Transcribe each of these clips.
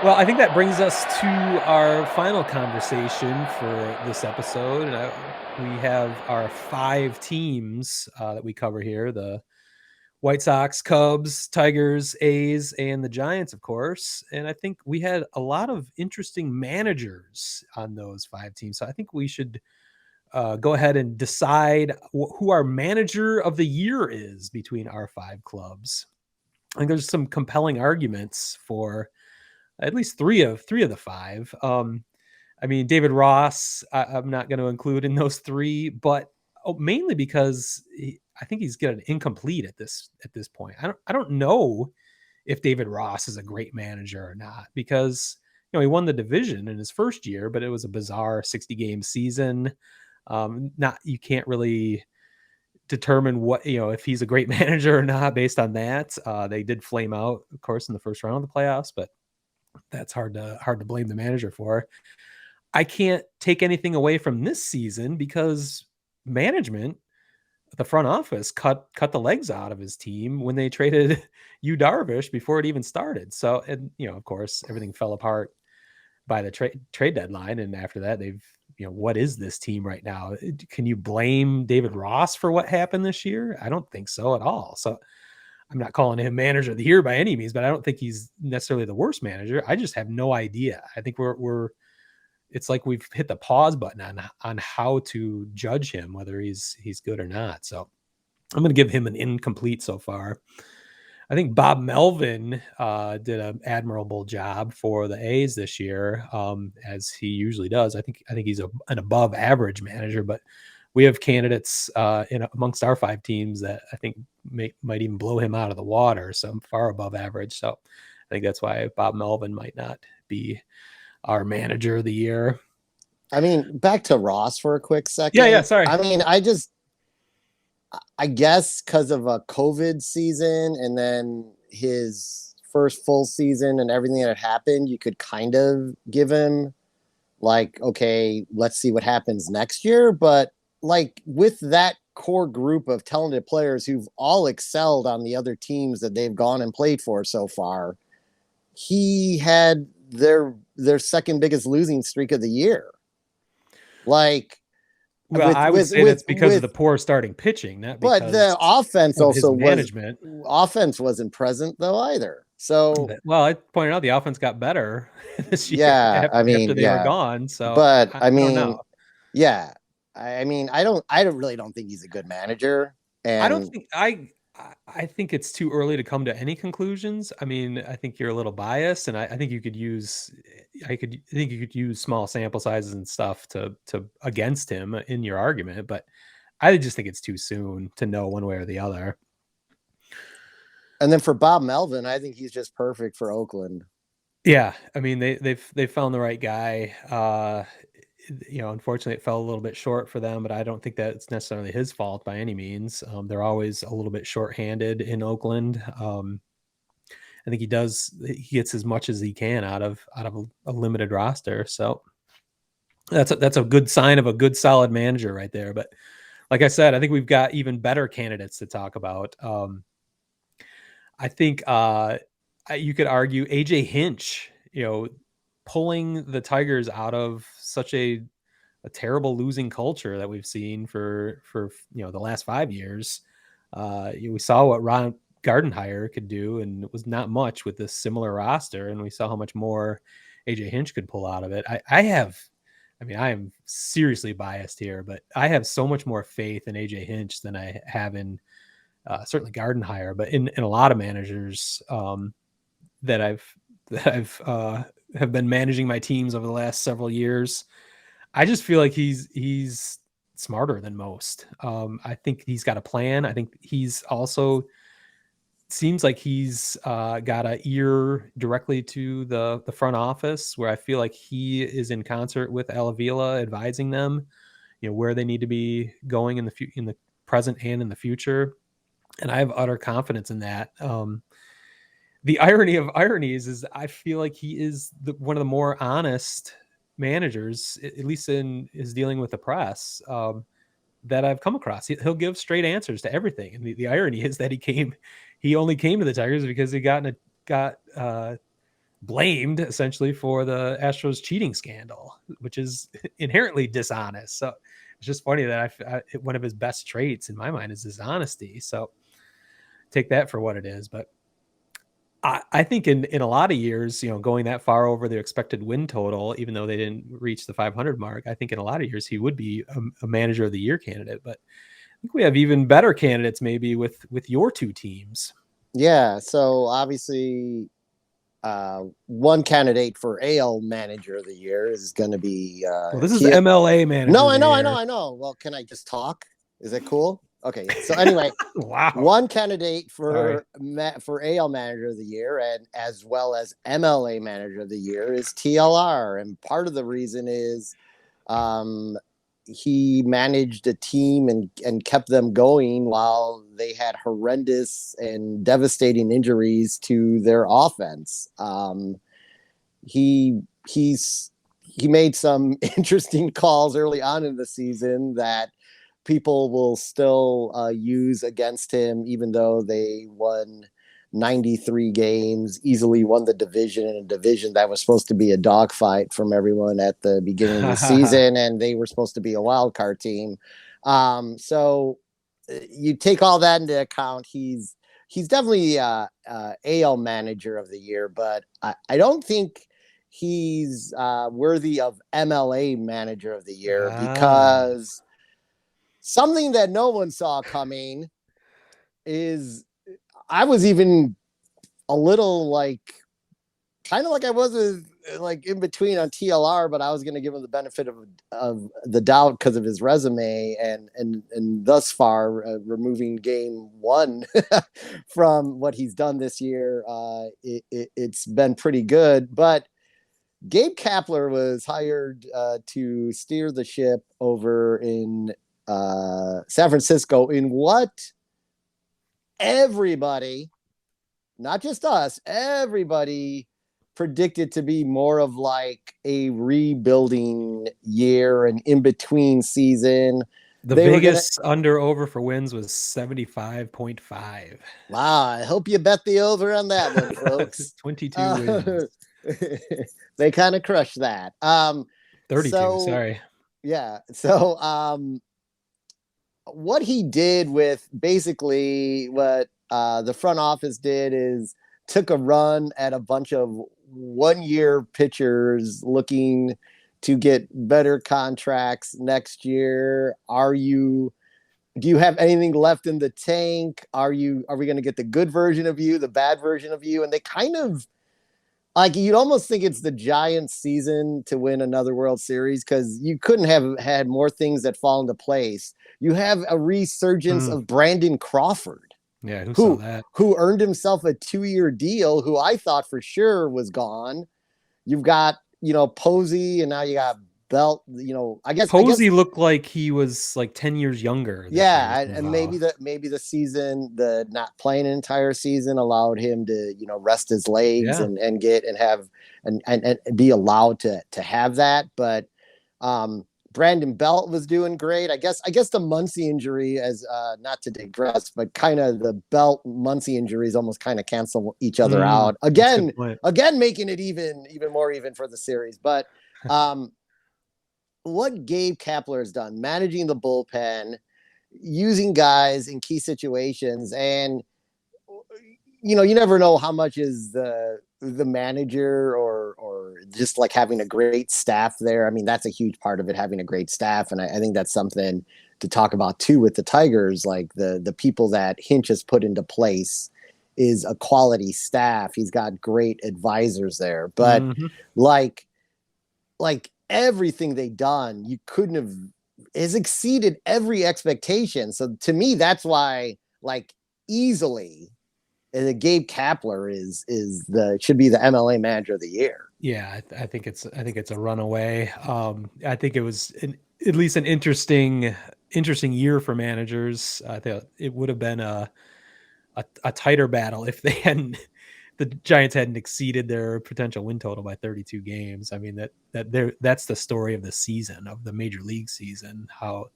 Well, I think that brings us to our final conversation for this episode. And we have our 5 teams that we cover here: the White Sox, Cubs, Tigers, A's, and the Giants, of course. And I think we had a lot of interesting managers on those 5 teams. So I think we should go ahead and decide who our manager of the year is between our 5 clubs. I think there's some compelling arguments for at least three of the 5. I mean, David Ross, I'm not going to include in those 3, but mainly because I think he's getting incomplete at this point. I don't know if David Ross is a great manager or not, because he won the division in his first year, but it was a bizarre 60-game season. Not You can't really determine what if he's a great manager or not based on that. They did flame out, of course, in the first round of the playoffs, but that's hard to blame the manager for. I can't take anything away from this season because management, the front office, cut the legs out of his team when they traded Yu Darvish before it even started. So, and of course, everything fell apart by the trade deadline, and after that, they've what is this team right now? Can you blame David Ross for what happened this year? I don't think so at all. So I'm not calling him manager of the year by any means, but I don't think he's necessarily the worst manager. I just have no idea. I think we're it's like we've hit the pause button on how to judge him, whether he's good or not. So I'm going to give him an incomplete so far. I think Bob Melvin did an admirable job for the A's this year, as he usually does. I think he's an above average manager, but we have candidates amongst our 5 teams that I think might even blow him out of the water. So I'm far above average. So I think that's why Bob Melvin might not be our manager of the year. I mean, back to Ross for a quick second. Yeah. Sorry. I mean, I guess because of a COVID season and then his first full season and everything that happened, you could kind of give him like, okay, let's see what happens next year. But like with that core group of talented players who've all excelled on the other teams that they've gone and played for so far, he had their second biggest losing streak of the year. Like, well, I would say that's because of the poor starting pitching, not because but the offense of also his management. Offense wasn't present though either. So, well, I pointed out the offense got better this year yeah, after they were gone. So, but I don't know. Yeah, I mean, I really don't think he's a good manager. And I don't think I think it's too early to come to any conclusions. I mean, I think you're a little biased, and I think you could use small sample sizes and stuff to against him in your argument, but I just think it's too soon to know one way or the other. And then for Bob Melvin, I think he's just perfect for Oakland. Yeah, I mean they found the right guy. Unfortunately, it fell a little bit short for them, but I don't think that it's necessarily his fault by any means. They're always a little bit shorthanded in Oakland. I think he gets as much as he can out of a limited roster. So that's a good sign of a good, solid manager right there. But like I said, I think we've got even better candidates to talk about. I think you could argue AJ Hinch, pulling the Tigers out of such a terrible losing culture that we've seen for the last 5 years. We saw what Ron Gardenhire could do, and it was not much with this similar roster. And we saw how much more AJ Hinch could pull out of it. I am seriously biased here, but I have so much more faith in AJ Hinch than I have in certainly Gardenhire, but in a lot of managers that I've have been managing my teams over the last several years. I just feel like he's smarter than most. I think he's got a plan. I think he's also seems like he's got an ear directly to the front office, where I feel like he is in concert with Alavila, advising them, where they need to be going in the present and in the future. And I have utter confidence in that. The irony of ironies is I feel like he is one of the more honest managers, at least in his dealing with the press, that I've come across. He'll give straight answers to everything. And the irony is that he only came to the Tigers because he got blamed essentially for the Astros cheating scandal, which is inherently dishonest. So it's just funny that one of his best traits in my mind is dishonesty. So take that for what it is. But I think in a lot of years, going that far over their expected win total, even though they didn't reach the 500 mark, I think in a lot of years he would be a manager of the year candidate. But I think we have even better candidates maybe with your two teams. Yeah. So obviously, one candidate for AL Manager of the Year is going to be. Well, this is MLA Manager. No, I know. Well, can I just talk? Is it cool? Okay. So anyway, wow. One candidate for AL Manager of the Year and as well as MLA Manager of the Year is TLR, and part of the reason is he managed a team and kept them going while they had horrendous and devastating injuries to their offense. He made some interesting calls early on in the season that people will still use against him, even though they won 93 games, easily won the division, in a division that was supposed to be a dogfight from everyone at the beginning of the season, and they were supposed to be a wild card team. So you take all that into account. He's definitely AL Manager of the Year, but I don't think he's worthy of MLA Manager of the Year because something that no one saw coming is I was even a little kind of like I was in between on TLR, but I was going to give him the benefit of the doubt because of his resume and thus far removing game one from what he's done this year. It's been pretty good, but Gabe Kapler was hired to steer the ship over in San Francisco in what everybody, not just us, everybody predicted to be more of like a rebuilding year, an in-between season. The biggest under-over for wins was 75.5. Wow, I hope you bet the over on that one, folks. 22 wins. They kind of crushed that. 32, sorry. Yeah, so what he did with basically what the front office did is took a run at a bunch of one-year pitchers looking to get better contracts next year. Do you have anything left in the tank? Are we going to get the good version of you, the bad version of you? And they kind of you'd almost think it's the Giants' season to win another World Series because you couldn't have had more things that fall into place. You have a resurgence of Brandon Crawford. Yeah, who saw that? Who earned himself a 2-year deal, who I thought for sure was gone. You've got, Posey, and now you got Belt. I guess Posey looked like he was like 10 years younger. Yeah, and maybe the season, the not playing an entire season allowed him to, rest his legs and get and have and be allowed to have that. But Brandon Belt was doing great. I guess the Muncy injury, as not to digress, but kind of the Belt Muncy injuries almost kind of cancel each other out. Again, making it even more even for the series. But what Gabe Kapler has done, managing the bullpen, using guys in key situations, and you never know how much is the manager or just like having a great staff there. I mean, that's a huge part of it, having a great staff. And I think that's something to talk about too with the Tigers, like the people that Hinch has put into place is a quality staff. He's got great advisors there, but like everything they've done, you couldn't have has exceeded every expectation. So to me, that's why easily Gabe Kapler should be the MLA Manager of the Year. Yeah, I think it's a runaway. I think it was at least an interesting year for managers. I think it would have been a tighter battle if the Giants hadn't exceeded their potential win total by 32 games. I mean that's the story of the season, of the major league season, how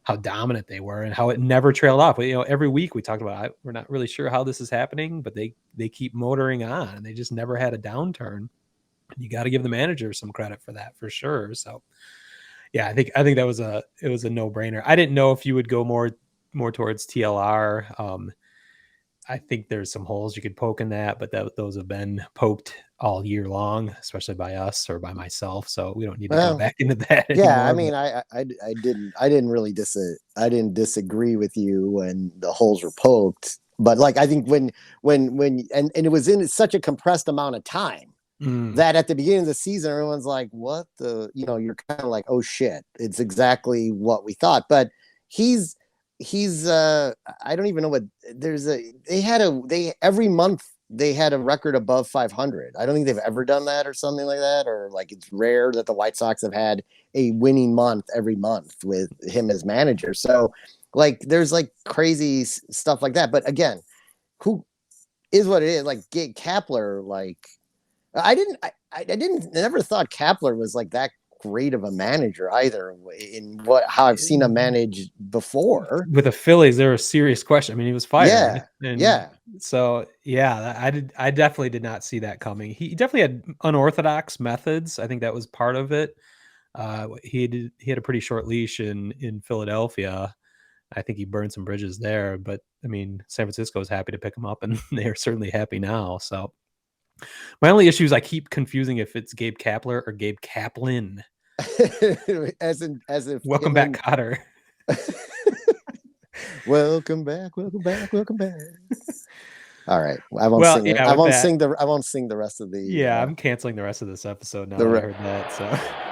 how dominant they were and how it never trailed off. You know, every week we talked about we're not really sure how this is happening, but they keep motoring on and they just never had a downturn. You got to give the manager some credit for that for sure. So yeah, I think that was it was a no-brainer. I didn't know if you would go more towards TLR. I think there's some holes you could poke in that, but those have been poked all year long, especially by us or by myself. So we don't need to go Well, back into that yeah, I anymore. mean, But I didn't really I didn't disagree with you when the holes were poked, but like I think when and it was in such a compressed amount of time that at the beginning of the season everyone's like, what the, you know, you're kind of like, oh shit, it's exactly what we thought. But he's I don't even know what there's a they every month they had a record above 500. I don't think they've ever done that or something like that, or like it's rare that the White Sox have had a winning month every month with him as manager. So like there's like crazy stuff like that. But again, who is what it is. Like Gabe Kapler, like I didn't never thought Kapler was like that great of a manager either in how I've seen him manage before. with the Phillies, they're a serious question. I mean, he was fired, Yeah. and Yeah. so yeah, I definitely did not see that coming. He definitely had unorthodox methods. I think that was part of it. He had a pretty short leash in Philadelphia. I think he burned some bridges there, but I mean, San Francisco is happy to pick him up, and they are certainly happy now. So my only issue is I keep confusing if it's Gabe Kapler or Gabe Kaplin. as if Welcome him back, and Cotter. welcome back, welcome back, welcome back. All right. I won't Well, sing it. yeah, with that, I won't sing the rest of yeah, I'm canceling the rest of this episode now that I the heard that. So